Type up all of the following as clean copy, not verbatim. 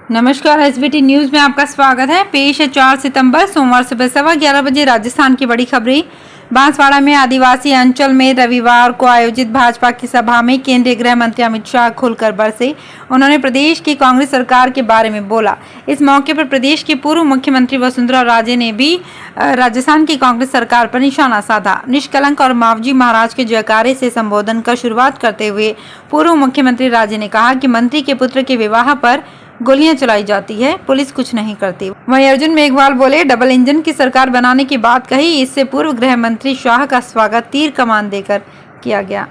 नमस्कार, SBT news में आपका स्वागत है। पेश है 4 सितंबर सोमवार सुबह 11:15 बजे राजस्थान की बड़ी खबरें। बांसवाड़ा में आदिवासी अंचल में रविवार को आयोजित भाजपा की सभा में केंद्रीय गृह मंत्री अमित शाह खुलकर बरसे। उन्होंने प्रदेश की कांग्रेस सरकार के बारे में बोला। इस मौके पर प्रदेश की पूर्व मुख्यमंत्री वसुंधरा राजे ने भी राजस्थान की कांग्रेस सरकार पर निशाना साधा। निष्कलंक और मावजी महाराज के जयकारे से संबोधन कर शुरुआत करते हुए पूर्व मुख्यमंत्री राजे ने कहा कि मंत्री के पुत्र के विवाह पर गोलियां चलाई जाती है, पुलिस कुछ नहीं करती। वहीं अर्जुन मेघवाल बोले, डबल इंजन की सरकार बनाने की बात कही। इससे पूर्व गृह मंत्री शाह का स्वागत तीर कमान देकर किया गया।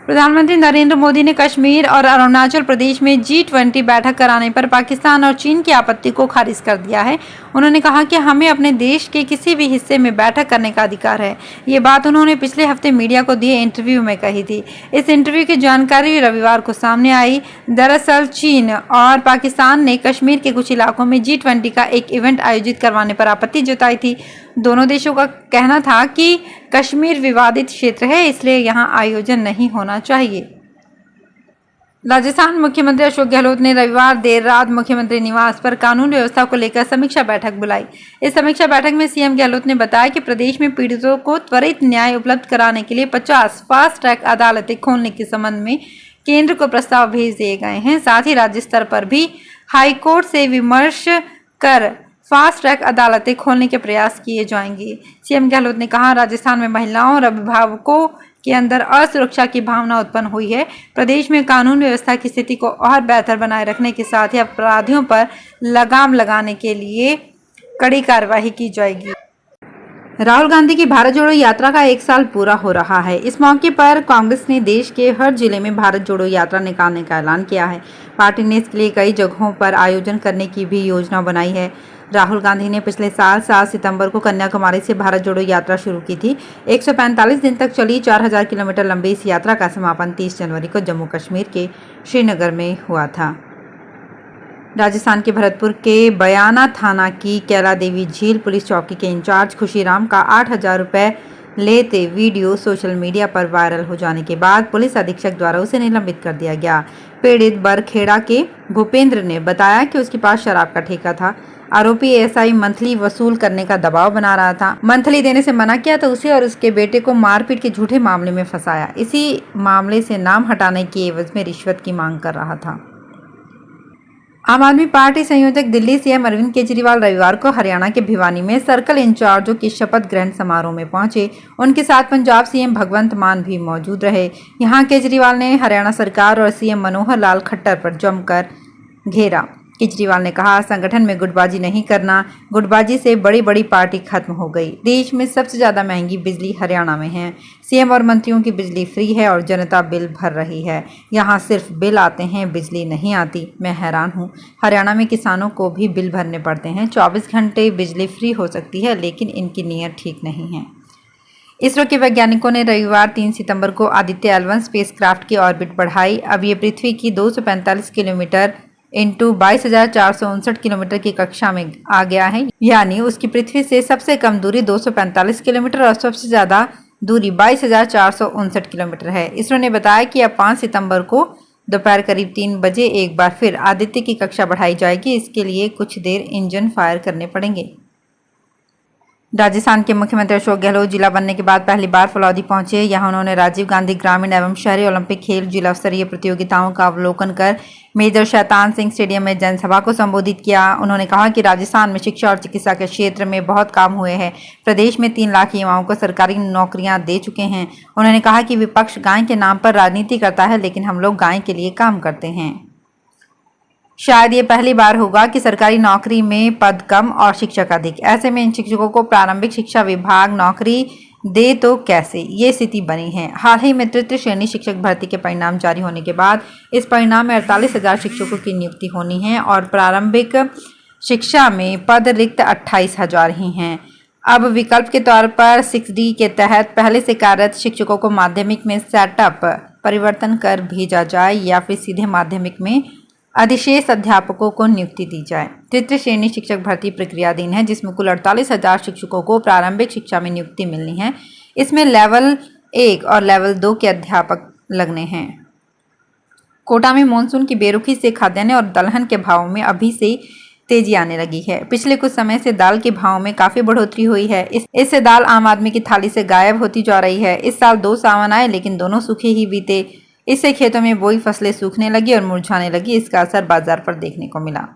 प्रधानमंत्री नरेंद्र मोदी ने कश्मीर और अरुणाचल प्रदेश में G20 बैठक कराने पर पाकिस्तान और चीन की आपत्ति को खारिज कर दिया है। उन्होंने कहा कि हमें अपने देश के किसी भी हिस्से में बैठक करने का अधिकार है। ये बात उन्होंने पिछले हफ्ते मीडिया को दिए इंटरव्यू में कही थी। इस इंटरव्यू की जानकारी रविवार को सामने आई। दरअसल चीन और पाकिस्तान ने कश्मीर के कुछ इलाकों में G20 का एक इवेंट आयोजित करवाने पर आपत्ति जताई थी। दोनों देशों का कहना था कि कश्मीर विवादित क्षेत्र है, इसलिए यहां आयोजन नहीं होना चाहिए। राजस्थान मुख्यमंत्री अशोक गहलोत ने रविवार देर रात मुख्यमंत्री निवास पर कानून व्यवस्था को लेकर समीक्षा बैठक बुलाई। इस समीक्षा बैठक में सीएम गहलोत ने बताया कि प्रदेश में पीड़ितों को त्वरित न्याय उपलब्ध कराने के लिए 50 फास्ट ट्रैक अदालतें खोलने के संबंध में केंद्र को प्रस्ताव भेज दिए गए हैं। साथ ही राज्य स्तर पर भी हाईकोर्ट से विमर्श कर फास्ट ट्रैक अदालतें खोलने के प्रयास किए जाएंगे। सीएम गहलोत ने कहा, राजस्थान में महिलाओं और अभिभावकों के अंदर असुरक्षा की भावना उत्पन्न हुई है। प्रदेश में कानून व्यवस्था की स्थिति को और बेहतर बनाए रखने के साथ ही अपराधियों पर लगाम लगाने के लिए कड़ी कार्रवाई की जाएगी। राहुल गांधी की भारत जोड़ो यात्रा का 1 साल पूरा हो रहा है। इस मौके पर कांग्रेस ने देश के हर जिले में भारत जोड़ो यात्रा निकालने का ऐलान किया है। पार्टी ने इसके लिए कई जगहों पर आयोजन करने की भी योजना बनाई है। राहुल गांधी ने पिछले साल 7 सितंबर को कन्याकुमारी से भारत जोड़ो यात्रा शुरू की थी। 145 दिन तक चली 4000 किलोमीटर लंबी इस यात्रा का समापन 30 जनवरी को जम्मू कश्मीर के श्रीनगर में हुआ था। राजस्थान के भरतपुर के बयाना थाना की कैला देवी झील पुलिस चौकी के इंचार्ज खुशीराम का 8000 रुपये लेते वीडियो सोशल मीडिया पर वायरल हो जाने के बाद पुलिस अधीक्षक द्वारा उसे निलंबित कर दिया गया। पीड़ित बरखेड़ा के भूपेंद्र ने बताया कि उसके पास शराब का ठेका था। आरोपी एसआई मंथली वसूल करने का दबाव बना रहा था। मंथली देने से मना किया तो उसे और उसके बेटे को मारपीट के झूठे मामले में फंसाया। इसी मामले से नाम हटाने की एवज में रिश्वत की मांग कर रहा था। आम आदमी पार्टी संयोजक दिल्ली सीएम अरविंद केजरीवाल रविवार को हरियाणा के भिवानी में सर्कल इंचार्जों की शपथ ग्रहण समारोह में पहुंचे। उनके साथ पंजाब सीएम भगवंत मान भी मौजूद रहे। यहां केजरीवाल ने हरियाणा सरकार और सीएम मनोहर लाल खट्टर पर जमकर घेरा। केजरीवाल ने कहा, संगठन में गुटबाजी नहीं करना। गुटबाजी से बड़ी बड़ी पार्टी खत्म हो गई। देश में सबसे ज्यादा महंगी बिजली हरियाणा में है। सीएम और मंत्रियों की बिजली फ्री है और जनता बिल भर रही है। यहाँ सिर्फ बिल आते हैं, बिजली नहीं आती। मैं हैरान हूँ। हरियाणा में किसानों को भी बिल भरने पड़ते हैं। 24 घंटे बिजली फ्री हो सकती है, लेकिन इनकी नीयत ठीक नहीं है। इसरो के वैज्ञानिकों ने रविवार 3 सितंबर को आदित्य L1 स्पेसक्राफ्ट की ऑर्बिट बढ़ाई। अब ये पृथ्वी की 245 किलोमीटर इंटू 22,459 किलोमीटर की कक्षा में आ गया है। यानी उसकी पृथ्वी से सबसे कम दूरी 245 किलोमीटर और सबसे ज्यादा दूरी 22,459 किलोमीटर है। इसरो ने बताया कि अब 5 सितंबर को दोपहर करीब 3 बजे एक बार फिर आदित्य की कक्षा बढ़ाई जाएगी। इसके लिए कुछ देर इंजन फायर करने पड़ेंगे। राजस्थान के मुख्यमंत्री अशोक गहलोत जिला बनने के बाद पहली बार फलौदी पहुंचे। यहां उन्होंने राजीव गांधी ग्रामीण एवं शहरी ओलंपिक खेल जिला स्तरीय प्रतियोगिताओं का अवलोकन कर मेजर शैतान सिंह स्टेडियम में जनसभा को संबोधित किया। उन्होंने कहा कि राजस्थान में शिक्षा और चिकित्सा के क्षेत्र में बहुत काम हुए हैं। प्रदेश में 3 लाख युवाओं को सरकारी नौकरियां दे चुके हैं। उन्होंने कहा कि विपक्ष गाय के नाम पर राजनीति करता है, लेकिन हम लोग गाय के लिए काम करते हैं। शायद ये पहली बार होगा कि सरकारी नौकरी में पद कम और शिक्षक अधिक। ऐसे में इन शिक्षकों को प्रारंभिक शिक्षा विभाग नौकरी दे तो कैसे, ये स्थिति बनी है। हाल ही में तृतीय श्रेणी शिक्षक भर्ती के परिणाम जारी होने के बाद इस परिणाम में 48,000 शिक्षकों की नियुक्ति होनी है और प्रारंभिक शिक्षा में पद रिक्त 28,000 ही हैं। अब विकल्प के तौर पर 6D के तहत पहले से कार्यरत शिक्षकों को माध्यमिक में सेटअप परिवर्तन कर भेजा जाए या फिर सीधे माध्यमिक में अधिशेष अध्यापकों को नियुक्ति दी जाए। तृतीय श्रेणी शिक्षक भर्ती प्रक्रियाधीन है, जिसमें कुल 48,000 शिक्षकों को प्रारंभिक शिक्षा में नियुक्ति मिलनी है। इसमें लेवल 1 और लेवल 2 के अध्यापक लगने हैं। कोटा में मानसून की बेरुखी से खाद्यान्न और दलहन के भावों में अभी से तेजी आने लगी है। पिछले कुछ समय से दाल के भाव में काफी बढ़ोतरी हुई है। इससे दाल आम आदमी की थाली से गायब होती जा रही है। इस साल 2 सावन आए लेकिन दोनों सूखे ही बीते। इससे खेतों में बोई फसलें सूखने लगी और मुरझाने लगी। इसका असर बाजार पर देखने को मिला।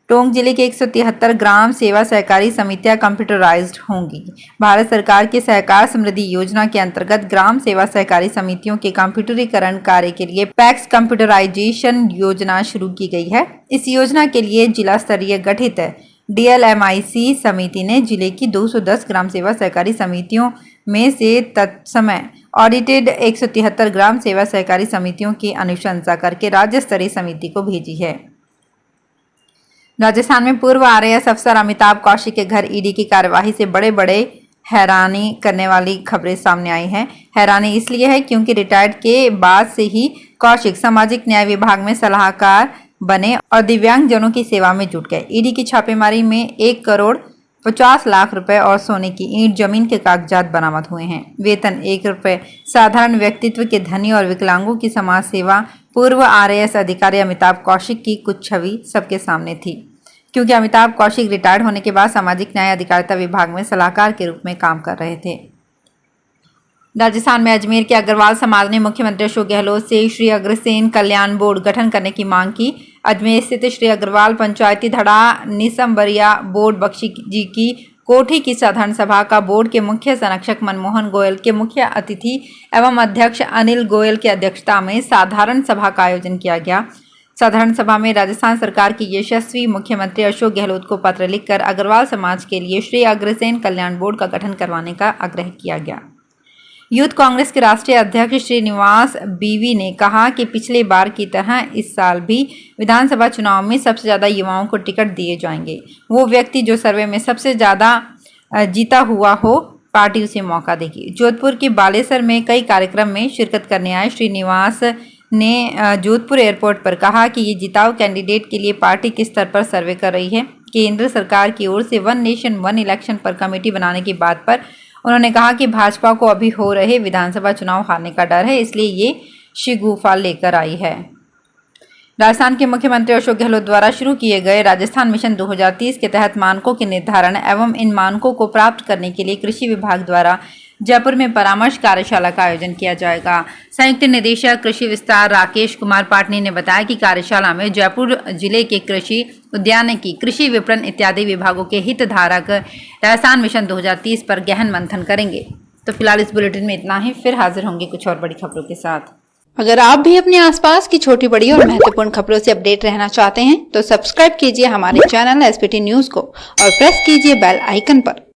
टोंक जिले के 173 ग्राम सेवा सहकारी समितियां कंप्यूटराइज्ड होंगी। भारत सरकार के सहकार समृद्धि योजना के अंतर्गत ग्राम सेवा सहकारी समितियों के कंप्यूटरीकरण कार्य के लिए पैक्स कंप्यूटराइजेशन योजना शुरू की गई है। इस योजना के लिए जिला स्तरीय गठित DLMIC समिति ने जिले की 210 ग्राम सेवा सहकारी समितियों में से तत्समय ऑडिटेड 173 ग्राम सेवा सहकारी समितियों की अनुशंसा करके राज्य स्तरीय समिति को भेजी है। राजस्थान में पूर्व RAS अफसर अमिताभ कौशिक के घर ईडी की कार्यवाही से बड़े हैरानी करने वाली खबरें सामने आई हैं। हैरानी इसलिए है क्योंकि रिटायर्ड के बाद से ही कौशिक सामाजिक न्याय विभाग में सलाहकार बने और दिव्यांग जनों की सेवा में जुट गए। ईडी की छापेमारी में 1 करोड़ 50 लाख रुपए और सोने की ईंट जमीन के कागजात बरामद हुए हैं। वेतन 1 रुपए, साधारण व्यक्तित्व के धनी और विकलांगों की समाज सेवा, पूर्व RAS अधिकारी अमिताभ कौशिक की कुछ छवि सबके सामने थी, क्योंकि अमिताभ कौशिक रिटायर्ड होने के बाद सामाजिक न्याय अधिकारिता विभाग में सलाहकार के रूप में काम कर रहे थे। राजस्थान में अजमेर के अग्रवाल समाज ने मुख्यमंत्री अशोक गहलोत से श्री अग्रसेन कल्याण बोर्ड गठन करने की मांग की। अजमेर स्थित श्री अग्रवाल पंचायती धड़ा निसंबरिया बोर्ड बख्शी जी की कोठी की साधारण सभा का बोर्ड के मुख्य संरक्षक मनमोहन गोयल के मुख्य अतिथि एवं अध्यक्ष अनिल गोयल की अध्यक्षता में साधारण सभा का आयोजन किया गया। साधारण सभा में राजस्थान सरकार की यशस्वी मुख्यमंत्री अशोक गहलोत को पत्र लिखकर अग्रवाल समाज के लिए श्री अग्रसेन कल्याण बोर्ड का गठन करवाने का आग्रह किया गया। यूथ कांग्रेस के राष्ट्रीय अध्यक्ष श्रीनिवास बीवी ने कहा कि पिछले बार की तरह इस साल भी विधानसभा चुनाव में सबसे ज्यादा युवाओं को टिकट दिए जाएंगे। वो व्यक्ति जो सर्वे में सबसे ज्यादा जीता हुआ हो, पार्टी उसे मौका देगी। जोधपुर के बालेसर में कई कार्यक्रम में शिरकत करने आए श्रीनिवास ने जोधपुर एयरपोर्ट पर कहा कि ये जिताऊ कैंडिडेट के लिए पार्टी किस स्तर पर सर्वे कर रही है। केंद्र सरकार की ओर से 1 नेशन 1 इलेक्शन पर कमेटी बनाने की बात पर उन्होंने कहा कि भाजपा को अभी हो रहे विधानसभा चुनाव हारने का डर है, इसलिए ये शिगुफा लेकर आई है। राजस्थान के मुख्यमंत्री अशोक गहलोत द्वारा शुरू किए गए राजस्थान मिशन 2030 के तहत मानकों के निर्धारण एवं इन मानकों को प्राप्त करने के लिए कृषि विभाग द्वारा जयपुर में परामर्श कार्यशाला का आयोजन किया जाएगा। संयुक्त निदेशक कृषि विस्तार राकेश कुमार पाटनी ने बताया कि कार्यशाला में जयपुर जिले के कृषि, उद्यानिकी, कृषि विपणन इत्यादि विभागों के हितधारक राजस्थान मिशन 2030 पर गहन मंथन करेंगे। तो फिलहाल इस बुलेटिन में इतना ही, फिर हाजिर होंगे कुछ और बड़ी खबरों के साथ। अगर आप भी अपने आसपास की छोटी बड़ी और महत्वपूर्ण खबरों से अपडेट रहना चाहते हैं तो सब्सक्राइब कीजिए हमारे चैनल SPT न्यूज को और प्रेस कीजिए बेल आइकन पर।